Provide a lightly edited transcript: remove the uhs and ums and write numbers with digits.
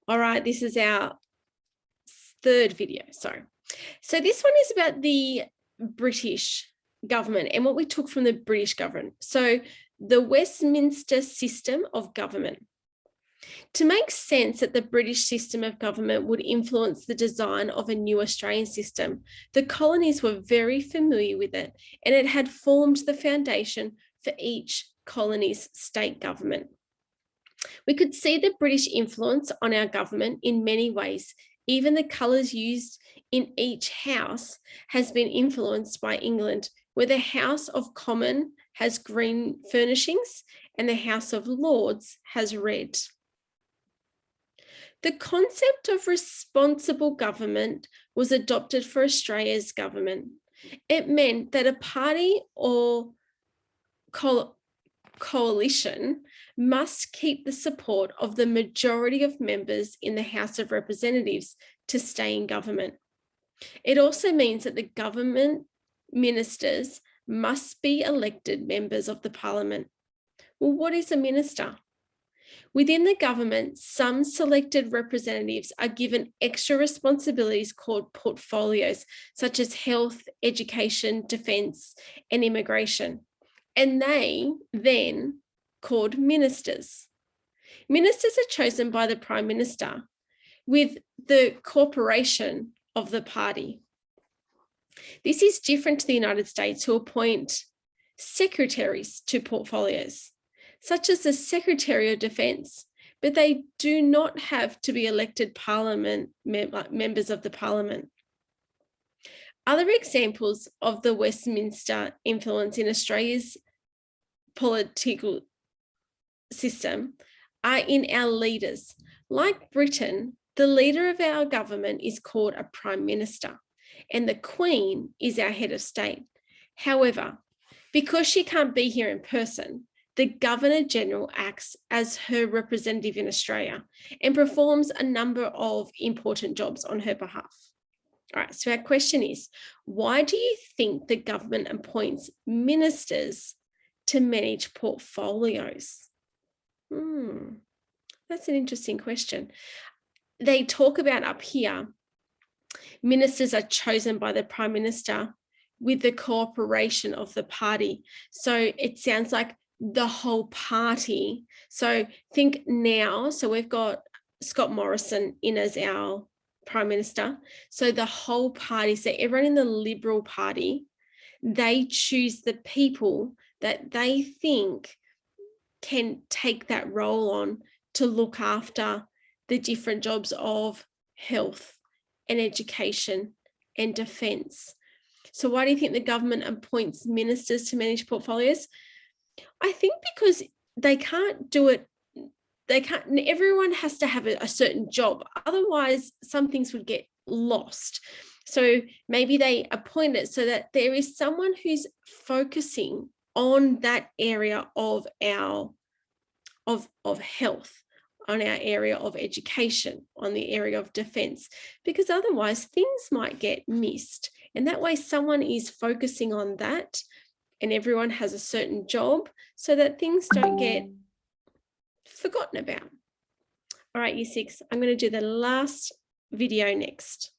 All right, this is our third video, sorry. So this one is about the British government and what we took from the British government. So the Westminster system of government. To make sense that the British system of government would influence the design of a new Australian system, the colonies were very familiar with it, and it had formed the foundation for each colony's state government. We could see the British influence on our government in many ways. Even the colours used in each house has been influenced by England, where the House of Commons has green furnishings and the House of Lords has red. The concept of responsible government was adopted for Australia's government. It meant that a party or coalition must keep the support of the majority of members in the House of Representatives to stay in government. It also means that the government ministers must be elected members of the parliament. Well, what is a minister? Within the government, some selected representatives are given extra responsibilities called portfolios, such as health, education, defence, and immigration. And they then called ministers. Ministers are chosen by the Prime Minister with the cooperation of the party. This is different to the United States, who appoint secretaries to portfolios, such as the Secretary of Defence, but they do not have to be elected members of the Parliament. Other examples of the Westminster influence in Australia's political system are in our leaders. Like Britain, the leader of our government is called a Prime Minister, and the Queen is our head of state. However, because she can't be here in person, the Governor-General acts as her representative in Australia and performs a number of important jobs on her behalf. All right, so our question is, why do you think the government appoints ministers to manage portfolios? That's an interesting question. They talk about up here, ministers are chosen by the Prime Minister with the cooperation of the party. So it sounds like the whole party. So think now, so we've got Scott Morrison in as our Prime Minister. So the whole party, so everyone in the Liberal Party, they choose the people that they think can take that role on to look after the different jobs of health and education and defence. So why do you think the government appoints ministers to manage portfolios? I think because they can't do it, everyone has to have a certain job. Otherwise, some things would get lost. So maybe they appoint it so that there is someone who's focusing on that area of our of health, on our area of education, on the area of defence, because otherwise things might get missed. And that way someone is focusing on that and everyone has a certain job so that things don't get forgotten about. All right, Year 6, I'm going to do the last video next.